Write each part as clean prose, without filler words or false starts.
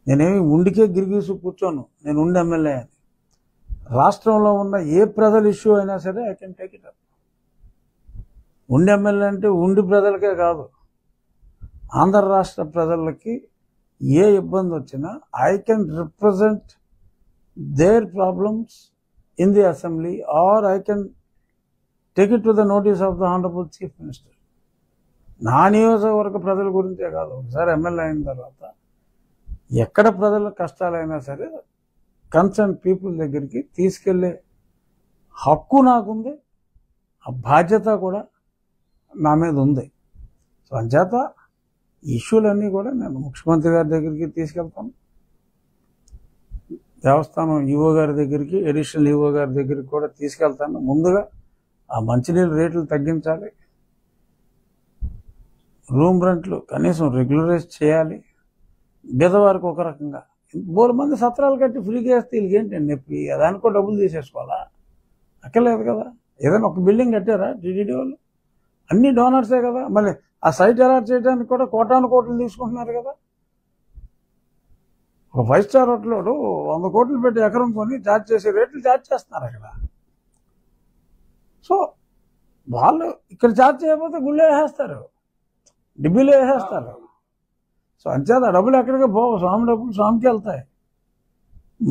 నేనేమి ఉండికే గిరిగీసు కూర్చోను, నేను ఉండి ఎమ్మెల్యే అని. రాష్ట్రంలో ఉన్న ఏ ప్రజల ఇష్యూ అయినా సరే I can take it up. ఉండి ఎమ్మెల్యే అంటే ఉండి ప్రజలకే కాదు, ఆంధ్ర రాష్ట్ర ప్రజలకి ఏ ఇబ్బంది వచ్చినా I can represent their problems in the assembly or I can take it to the notice of the honourable chief minister. నా నియోజకవర్గ ప్రజల గురించే కాదు, ఒకసారి ఎమ్మెల్యే అయిన తర్వాత ఎక్కడ ప్రజల కష్టాలైనా సరే కన్సర్న్ పీపుల్ దగ్గరికి తీసుకెళ్లే హక్కు నాకుంది, ఆ బాధ్యత కూడా నా మీద ఉంది. సో అంచేత ఇష్యూలన్నీ కూడా నేను ముఖ్యమంత్రి గారి దగ్గరికి తీసుకెళ్తాను, దేవస్థానం ఈవో గారి దగ్గరికి, అడిషనల్ ఈవో గారి దగ్గరికి కూడా తీసుకెళ్తాను. ముందుగా ఆ మంచినీళ్ళ రేట్లు తగ్గించాలి, రూమ్ రెంట్లు కనీసం రెగ్యులరైజ్ చేయాలి. బీదవారికి ఒక రకంగా బోలు మంది సత్రాలు కట్టి ఫ్రీగా వేస్తే వీళ్ళకి ఏంటండి నొప్పి, దానికో డబ్బులు తీసేసుకోవాలా? అక్కర్లేదు కదా. ఏదైనా ఒక బిల్డింగ్ కట్టారా టీటీడీ వాళ్ళు? అన్ని డోనర్సే కదా. మళ్ళీ ఆ సైట్ అలాట్ చేయడానికి కూడా కోటాను కోట్లు తీసుకుంటున్నారు కదా. ఒక 5 స్టార్ హోటల్ 100 కోట్లు పెట్టి ఎకరం కొని ఛార్జ్ చేసే రేట్లు ఛార్జ్ చేస్తున్నారు అక్కడ. సో వాళ్ళు ఇక్కడ ఛార్జ్ చేయకపోతే గుళ్ళే వేసేస్తారు, డిబ్బీలో వేసేస్తారు. సో అంచేత ఆ డబ్బులు ఎక్కడికి పోవు, స్వామి డబ్బులు స్వామికి వెళ్తాయి.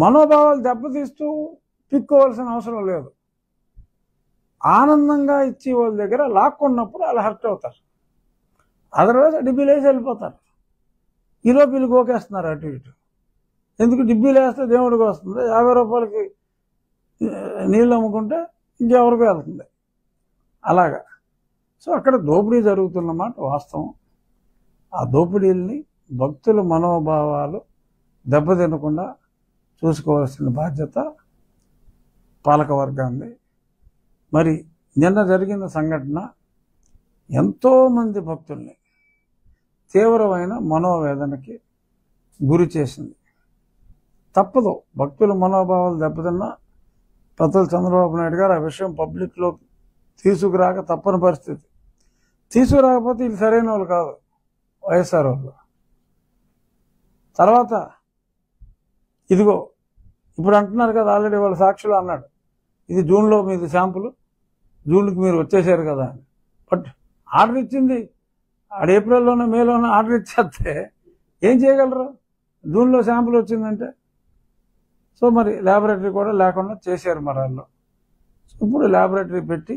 మనోభావాలు దెబ్బతీస్తూ పిక్కోవాల్సిన అవసరం లేదు. ఆనందంగా ఇచ్చి వాళ్ళ దగ్గర లాక్కున్నప్పుడు అలా హర్ట్ అవుతారు, అదర్వైజ్ డిబ్బీలు వేసి వెళ్ళిపోతారు. ఈలోపు వీళ్ళు గోకేస్తున్నారు అటు ఇటు. ఎందుకు డిబ్బీలు వేస్తే దేవుడికి వస్తుంది, 50 రూపాయలకి నీళ్ళు అమ్ముకుంటే ఇంకెవరికి వెళ్తుంది అలాగా. సో అక్కడ దోపిడీ జరుగుతున్నమాట వాస్తవం. ఆ దోపిడీల్ని భక్తుల మనోభావాలు దెబ్బతినకుండా చూసుకోవాల్సిన బాధ్యత పాలకవర్గాన్ని. మరి నిన్న జరిగిన సంఘటన ఎంతోమంది భక్తుల్ని తీవ్రమైన మనోవేదనకి గురి చేసింది. తప్పదు, భక్తుల మనోభావాలు దెబ్బతిన్నా పెద్దలు చంద్రబాబు నాయుడు గారు ఆ విషయం పబ్లిక్లో తీసుకురాక తప్పని పరిస్థితి. తీసుకురాకపోతే ఇది సరైన వాళ్ళు కాదు వైఎస్ఆర్ వాళ్ళు. తర్వాత ఇదిగో ఇప్పుడు అంటున్నారు కదా, ఆల్రెడీ వాళ్ళ సాక్షులు అన్నాడు, ఇది జూన్లో మీది శాంపుల్, జూన్కి మీరు వచ్చేసారు కదా అని. బట్ ఆర్డర్ ఇచ్చింది ఆడ ఏప్రిల్లోనో మేలోనో ఆర్డర్ ఇచ్చేస్తే ఏం చేయగలరు? జూన్లో శాంపుల్ వచ్చిందంటే. సో మరి ల్యాబొరేటరీ కూడా లేకుండా చేశారు మరి వాళ్ళు. ఇప్పుడు ల్యాబొరేటరీ పెట్టి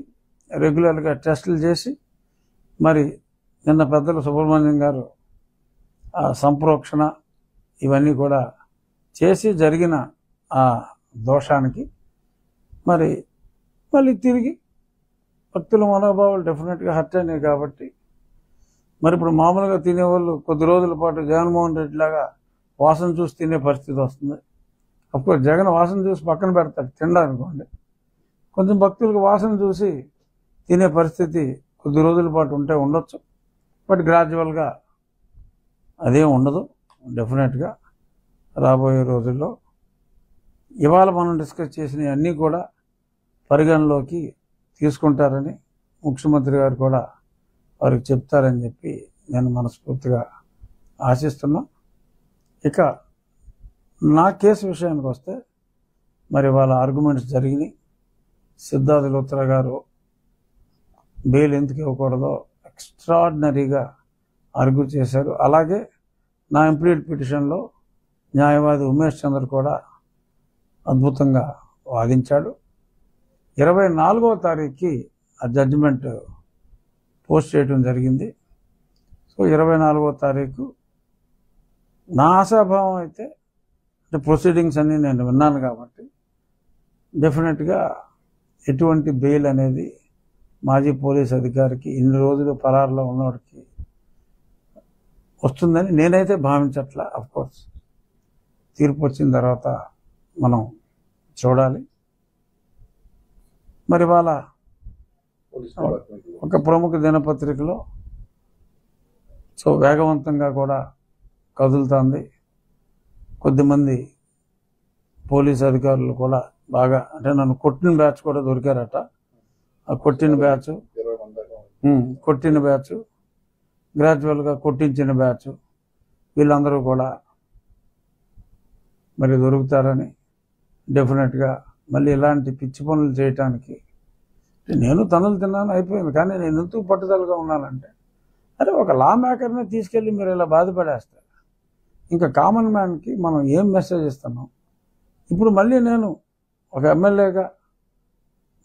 రెగ్యులర్గా టెస్టులు చేసి మరి నిన్న పెద్దలు సుబ్రహ్మణ్యం గారు సంప్రోక్షణ ఇవన్నీ కూడా చేసి జరిగిన ఆ దోషానికి మరి మళ్ళీ తిరిగి భక్తుల మనోభావాలు డెఫినెట్గా హర్ట్ అయినాయి. కాబట్టి మరి ఇప్పుడు మామూలుగా తినేవాళ్ళు కొద్ది రోజుల పాటు జగన్మోహన్ రెడ్డి లాగా వాసన చూసి తినే పరిస్థితి వస్తుంది. అఫ్కోర్స్ జగన్ వాసన చూసి పక్కన పెడతాడు తినడానుకోండి, కొంచెం భక్తులకు వాసన చూసి తినే పరిస్థితి కొద్ది రోజుల పాటు ఉంటే ఉండొచ్చు. బట్ గ్రాడ్యువల్గా అదేం ఉండదు. డెఫినెట్గా రాబోయే రోజుల్లో ఇవాళ మనం డిస్కస్ చేసినవి అన్నీ కూడా పరిగణలోకి తీసుకుంటారని ముఖ్యమంత్రి గారు కూడా వారికి చెప్తారని చెప్పి నేను మనస్ఫూర్తిగా ఆశిస్తున్నా. ఇక నా కేసు విషయానికి వస్తే మరి వాళ్ళ ఆర్గ్యుమెంట్స్ జరిగినాయి. సిద్ధార్థ లూత్రా గారు బెయిల్ ఎందుకు ఇవ్వకూడదో ఎక్స్ట్రాడినరీగా ఆర్గ్యూ చేశారు. అలాగే నా ఇంప్లీడ్ పిటిషన్లో న్యాయవాది ఉమేష్ చంద్ర కూడా అద్భుతంగా వాదించాడు. 24వ తారీఖుకి ఆ జడ్జిమెంట్ పోస్ట్ చేయడం జరిగింది. సో 24వ తారీఖు నా ఆశాభావం అయితే, అంటే ప్రొసీడింగ్స్ అన్నీ నేను విన్నాను కాబట్టి డెఫినెట్గా ఎటువంటి బెయిల్ అనేది మాజీ పోలీస్ అధికారికి ఇన్ని రోజులు పరారులో ఉన్నవాడికి వస్తుందని నేనైతే భావించట్లా. అఫ్కోర్స్ తీర్పు వచ్చిన తర్వాత మనం చూడాలి. మరి వాళ్ళ ఒక ప్రముఖ దినపత్రికలో సో వేగవంతంగా కూడా కదులుతుంది. కొద్దిమంది పోలీస్ అధికారులు కూడా బాగా, అంటే నన్ను కొట్టిన బ్యాచ్ కూడా దొరికారట. ఆ కొట్టిన బ్యాచ్ గ్రాడ్యువల్గా కొట్టించిన బ్యాచ్ వీళ్ళందరూ కూడా మరి దొరుకుతారని డెఫినెట్గా మళ్ళీ ఇలాంటి పిచ్చి పనులు చేయటానికి నేను తనులు తిన్నాను అయిపోయింది. కానీ నేను ఎందుకు పట్టుదలగా ఉన్నానంటే అరే ఒక లా మేకర్ని తీసుకెళ్ళి మీరు ఇలా బాధపడేస్తారు. ఇంకా కామన్ మ్యాన్కి మనం ఏం మెసేజ్ ఇస్తున్నాం? ఇప్పుడు మళ్ళీ నేను ఒక ఎమ్మెల్యేగా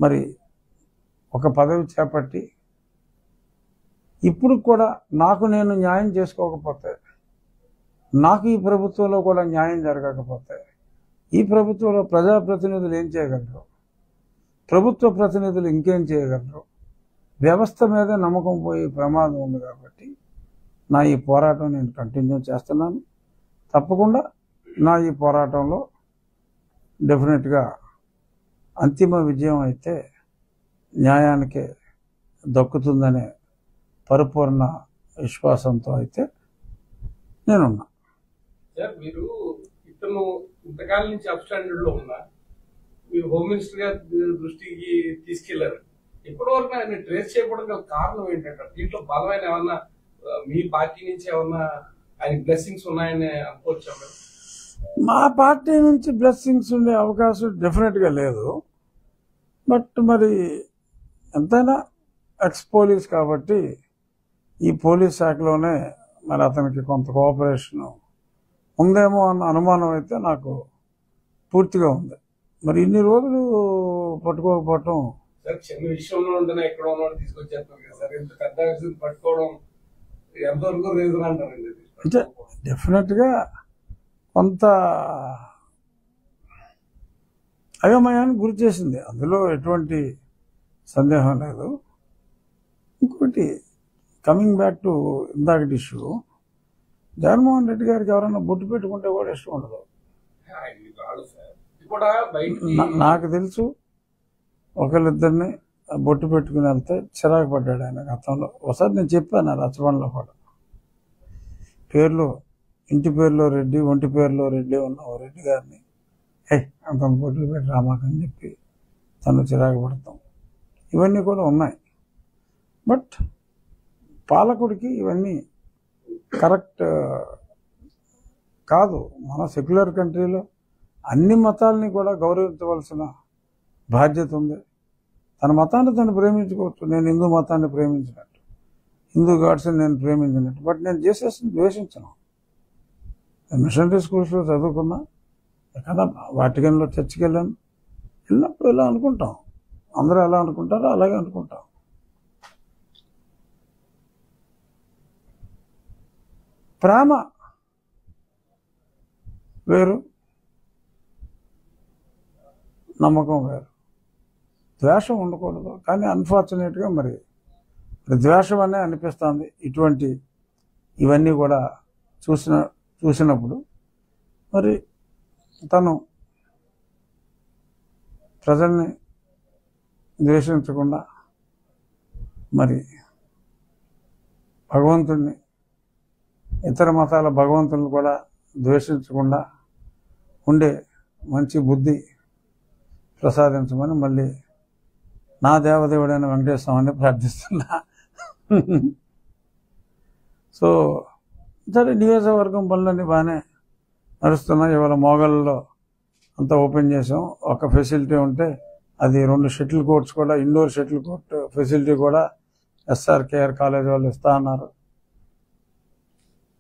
మరి ఒక పదవి చేపట్టి ఇప్పుడు కూడా నాకు నేను న్యాయం చేసుకోకపోతే, నాకు ఈ ప్రభుత్వంలో కూడా న్యాయం జరగకపోతే, ఈ ప్రభుత్వంలో ప్రజాప్రతినిధులు ఏం చేయగలరు? ప్రభుత్వ ప్రతినిధులు ఇంకేం చేయగలరు? వ్యవస్థ మీద నమ్మకం పోయే ప్రమాదం ఉంది. కాబట్టి నా ఈ పోరాటం నేను కంటిన్యూ చేస్తున్నాను. తప్పకుండా నా ఈ పోరాటంలో డెఫినెట్గా అంతిమ విజయం అయితే న్యాయానికే దక్కుతుందనే పరిపూర్ణ విశ్వాసంతో అయితే నేనున్నా. సార్, మీరు ఇతను ఇంతకాలం నుంచి అప్ స్టాండర్డ్ లో ఉన్నా మీరు హోమ్ మినిస్టర్ గారి దృష్టికి తీసుకెళ్లారు. ఇప్పటి వరకు ఆయన ట్రేస్ చేయకపోవడం గల కారణం ఏంటంటే దీంట్లో బలమైన ఏమన్నా మీ పార్టీ నుంచి ఏమన్నా ఆయన బ్లెస్సింగ్స్ ఉన్నాయని అనుకోవచ్చా? మా పార్టీ నుంచి బ్లెస్సింగ్స్ ఉండే అవకాశం డెఫినెట్గా లేదు. బట్ మరి ఎంతైనా ఎక్స్ పోలీస్ కాబట్టి ఈ పోలీస్ శాఖలోనే మరి అతనికి కొంత కోఆపరేషన్ ఉందేమో అన్న అనుమానం అయితే నాకు పూర్తిగా ఉంది. మరి ఇన్ని రోజులు పట్టుకోకపోవటం సార్, చిన్న విషయంలో ఉంటేనే ఎక్కడ ఉన్నాడు తీసుకొచ్చేస్తారు కదా సార్. ఇంత పెద్ద విషయం పట్టుకోవడం ఎంతవరకు రీజన్ అంటారండి? అంటే డెఫినెట్గా కొంత అయోమయానికి గురి చేసింది, అందులో ఎటువంటి సందేహం లేదు. ఇంకోటి కమింగ్ బ్యాక్ టు ఇందాకటి ఇష్యూ, జగన్మోహన్ రెడ్డి గారికి ఎవరైనా బొట్టు పెట్టుకుంటే కూడా ఇష్టం ఉండదు. నాకు తెలుసు ఒకళ్ళిద్దరిని బొట్టు పెట్టుకుని వెళ్తే చిరాకు పడ్డాడు ఆయన గతంలో. ఒకసారి నేను చెప్పాను రచ్చబండలో కూడా, పేర్లు ఇంటి పేరులో రెడ్డి, ఒంటి పేరులో రెడ్డి ఉన్న ఓ రెడ్డి గారిని అంత బొట్లు పెట్టి రామాకని చెప్పి తను చిరాకు పడతాం. ఇవన్నీ కూడా ఉన్నాయి. బట్ పాలకుడికి ఇవన్నీ కరెక్ట్ కాదు. మన సెక్యులర్ కంట్రీలో అన్ని మతాలని కూడా గౌరవించవలసిన బాధ్యత ఉంది. తన మతాన్ని తను ప్రేమించుకోవచ్చు. నేను హిందూ మతాన్ని ప్రేమించినట్టు, హిందూ గాడ్స్ని నేను ప్రేమించినట్టు. బట్ నేను చేసేసి ద్వేషించను. మిషనరీ స్కూల్స్లో చదువుకున్నా, ఎక్కడ వాటికన్లో చర్చికి వెళ్ళినప్పుడు ఇలా అనుకుంటాం. అందరూ ఎలా అనుకుంటారో అలాగే అనుకుంటాం. ప్రేమ వేరు, నమ్మకం వేరు. ద్వేషం ఉండకూడదు. కానీ అన్ఫార్చునేట్గా మరి ద్వేషం అనే అనిపిస్తుంది ఇవన్నీ కూడా చూసినప్పుడు. మరి తను ప్రజల్ని ద్వేషించకుండా, మరి భగవంతుడిని, ఇతర మతాల భగవంతుని కూడా ద్వేషించకుండా ఉండే మంచి బుద్ధి ప్రసాదించమని మళ్ళీ నా దేవదేవుడైన వెంకటేశ్వర స్వామిని ప్రార్థిస్తున్నా. సో సరే, నియోజకవర్గం పనులన్నీ బాగానే నడుస్తున్నాయి. ఇవాళ మోగల్లో అంతా ఓపెన్ చేసాం. ఒక ఫెసిలిటీ ఉంటే అది 2 షటిల్ కోర్ట్స్ కూడా, ఇండోర్ షటిల్ కోర్ట్ ఫెసిలిటీ కూడా SRKR కాలేజ్ వాళ్ళు ఇస్తా అన్నారు.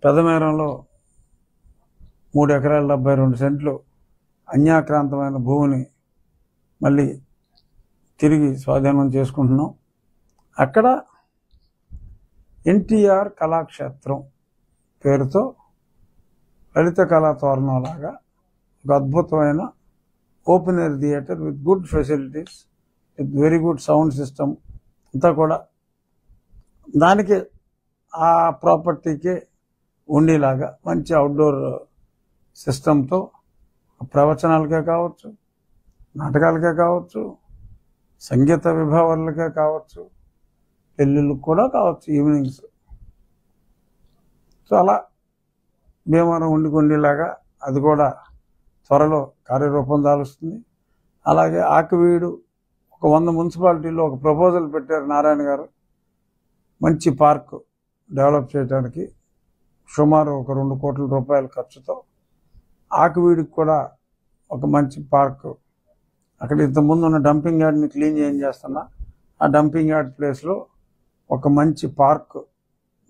పెదమేరంలో 3 ఎకరాల 72 సెంట్లు అన్యాక్రాంతమైన భూమిని మళ్ళీ తిరిగి స్వాధీనం చేసుకుంటున్నాం. అక్కడ NTR కళాక్షేత్రం పేరుతో లలిత కళా తోరణం లాగా ఒక అద్భుతమైన open air theatre with good facilities, with very good sound system అంతా కూడా దానికి ఆ ప్రాపర్టీకే ఉండేలాగా మంచి అవుట్డోర్ సిస్టంతో ప్రవచనాలకే కావచ్చు, నాటకాలకే కావచ్చు, సంగీత విభావాలకే కావచ్చు, పెళ్ళిళ్ళకు కూడా కావచ్చు, ఈవినింగ్స్. సో అలా భీమవరం ఉండిలాగా అది కూడా త్వరలో కార్యరూపం దాలుస్తుంది. అలాగే ఆకివీడు ఒక 100 మున్సిపాలిటీల్లో ఒక ప్రపోజల్ పెట్టారు నారాయణ గారు, మంచి పార్క్ డెవలప్ చేయడానికి సుమారు ఒక 2 కోట్ల రూపాయల ఖర్చుతో. ఆకువీడికి కూడా ఒక మంచి పార్క్, అక్కడ ఇంతకుముందు ఉన్న డంపింగ్ యార్డ్ని క్లీన్ చేస్తున్నా ఆ డంపింగ్ యార్డ్ ప్లేస్లో ఒక మంచి పార్క్,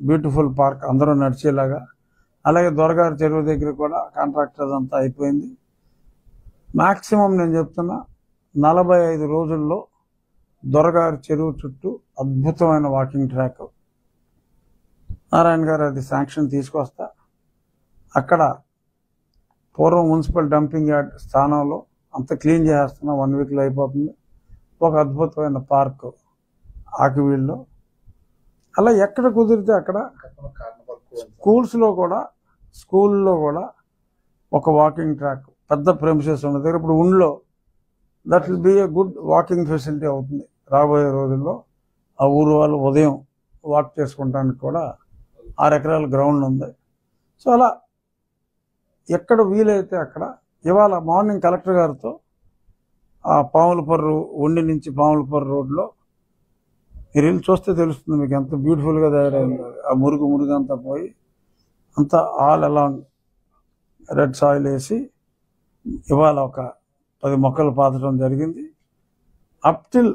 బ్యూటిఫుల్ పార్క్ అందరూ నడిచేలాగా. అలాగే దొరగారి చెరువు దగ్గర కూడా కాంట్రాక్టర్ అంతా అయిపోయింది. మ్యాక్సిమం నేను చెప్తున్నా 45 రోజుల్లో దొరగారి చెరువు చుట్టూ అద్భుతమైన వాకింగ్ ట్రాక్. నారాయణ గారు అది శాంక్షన్ తీసుకొస్తా. అక్కడ పూర్వం మున్సిపల్ డంపింగ్ యార్డ్ స్థానంలో అంత క్లీన్ చేస్తున్నా, 1 వీక్లో అయిపోతుంది. ఒక అద్భుతమైన పార్క్ ఆకివీడులో. అలా ఎక్కడ కుదిరితే అక్కడ స్కూల్లో కూడా ఒక వాకింగ్ ట్రాక్, పెద్ద ప్రెమిసెస్ ఉన్న దగ్గర ఇప్పుడు ఉండ్లో that will be a good walking facility అవుతుంది రాబోయే రోజుల్లో. ఆ ఊరు వాళ్ళు ఉదయం వాక్ చేసుకుంటానికి కూడా 6 ఎకరాల గ్రౌండ్ ఉంది. సో అలా ఎక్కడ వీలైతే అక్కడ. ఇవాళ మార్నింగ్ కలెక్టర్ గారితో ఆ పాములపర్రు ఉండి నుంచి పాములపర్రు రోడ్లో మీరు వెళ్ళి చూస్తే తెలుస్తుంది మీకు ఎంత బ్యూటిఫుల్గా తయారైంది. ఆ మురుగు అంతా పోయి అంతా ఆల్ అలాంగ్ రెడ్ సాయిల్ వేసి ఇవాళ ఒక 10 మొక్కలు పాతడం జరిగింది. అప్ టిల్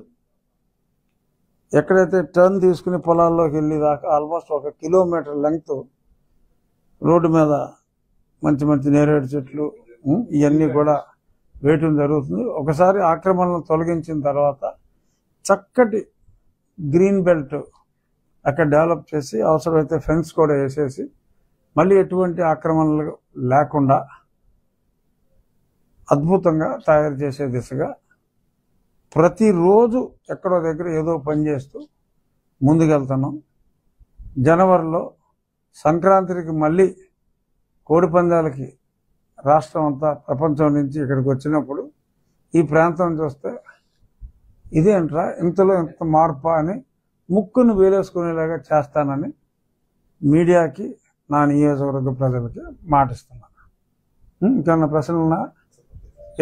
ఎక్కడైతే టర్న్ తీసుకుని పొలాల్లోకి వెళ్ళేదాకా ఆల్మోస్ట్ 1 కిలోమీటర్ లెంగ్త్ రోడ్డు మీద మంచి మంచి నేరేడు చెట్లు ఇవన్నీ కూడా వేయటం జరుగుతుంది. ఒకసారి ఆక్రమణలను తొలగించిన తర్వాత చక్కటి గ్రీన్ బెల్ట్ అక్కడ డెవలప్ చేసి అవసరమైతే ఫెన్స్ కూడా వేసేసి మళ్ళీ ఎటువంటి ఆక్రమణలు లేకుండా అద్భుతంగా తయారు చేసే దిశగా ప్రతిరోజు ఎక్కడో దగ్గర ఏదో పని చేస్తూ ముందుకెళ్తున్నాం. జనవరిలో సంక్రాంతికి మళ్ళీ కోడి పందాలకి రాష్ట్రం అంతా ప్రపంచం నుంచి ఇక్కడికి వచ్చినప్పుడు ఈ ప్రాంతం చూస్తే ఇదేంట్రా ఇంతలో ఇంత మార్పా అని ముక్కును వేలేసుకునేలాగా చేస్తానని మీడియాకి, నా నియోజకవర్గ ప్రజలకి మాటిస్తున్నాను. ఇంకేమన్నా ప్రశ్నలు ఉన్నా?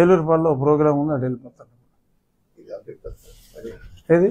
ఏలూరుపాడులో ప్రోగ్రాం ఉంది, అది వెళ్ళిపోతాను. ఏది